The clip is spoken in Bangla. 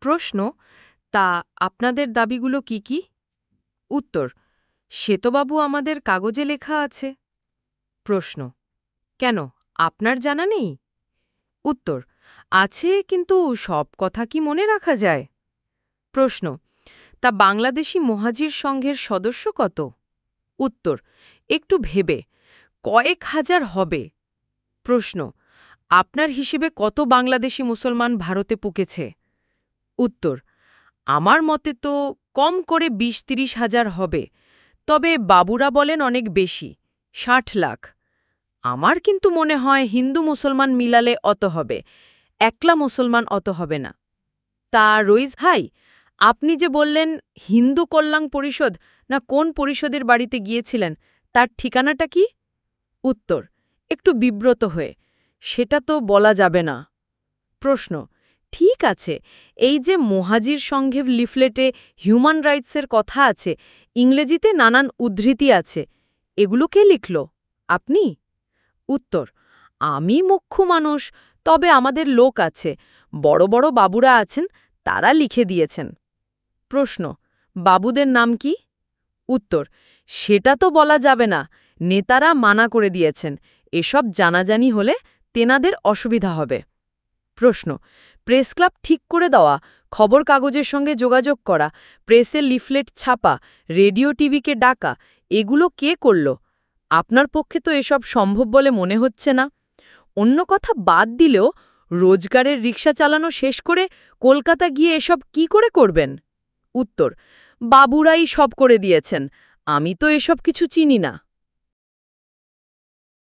প্রশ্ন, তা আপনাদের দাবিগুলো কি কি? উত্তর, শ্বেতবাবু আমাদের কাগজে লেখা আছে। প্রশ্ন, কেন, আপনার জানা নেই? উত্তর, আছে, কিন্তু সব কথা কি মনে রাখা যায়? প্রশ্ন, তা বাংলাদেশি মুহাজির সংঘের সদস্য কত? উত্তর, একটু ভেবে, কয়েক হাজার হবে। প্রশ্ন, আপনার হিসেবে কত বাংলাদেশি মুসলমান ভারতে পুকেছে? উত্তর, আমার মতে তো কম করে ২০-৩০ হাজার হবে, তবে বাবুরা বলেন অনেক বেশি, ৬০ লাখ। আমার কিন্তু মনে হয় হিন্দু মুসলমান মিলালে অত হবে, একলা মুসলমান অত হবে না। তা রইস ভাই, আপনি যে বললেন হিন্দু কল্যাণ পরিষদ না কোন পরিষদের বাড়িতে গিয়েছিলেন, তার ঠিকানাটা কি? উত্তর, একটু বিব্রত হয়ে, সেটা তো বলা যাবে না। প্রশ্ন, ঠিক আছে, এই যে মুহাজির সংঘের লিফলেটে হিউম্যান রাইটসের কথা আছে, ইংরেজিতে নানান উদ্ধৃতি আছে, এগুলো কে লিখল? আপনি? উত্তর, আমি মুখ্য মানুষ, তবে আমাদের লোক আছে, বড় বড় বাবুরা আছেন, তারা লিখে দিয়েছেন। প্রশ্ন, বাবুদের নাম কি? উত্তর, সেটা তো বলা যাবে না, নেতারা মানা করে দিয়েছেন, এসব জানাজানি হলে তেনাদের অসুবিধা হবে। প্রশ্ন, প্রেস ক্লাব ঠিক করে দেওয়া, খবর কাগজের সঙ্গে যোগাযোগ করা, প্রেসের লিফলেট ছাপা, রেডিও টিভিকে ডাকা, এগুলো কে করল? আপনার পক্ষে তো এসব সম্ভব বলে মনে হচ্ছে না। অন্য কথা বাদ দিলেও রোজগারের রিক্সা চালানো শেষ করে কলকাতা গিয়ে এসব কি করে করবেন? উত্তর, বাবুরাই সব করে দিয়েছেন, আমি তো এসব কিছু চিনি না।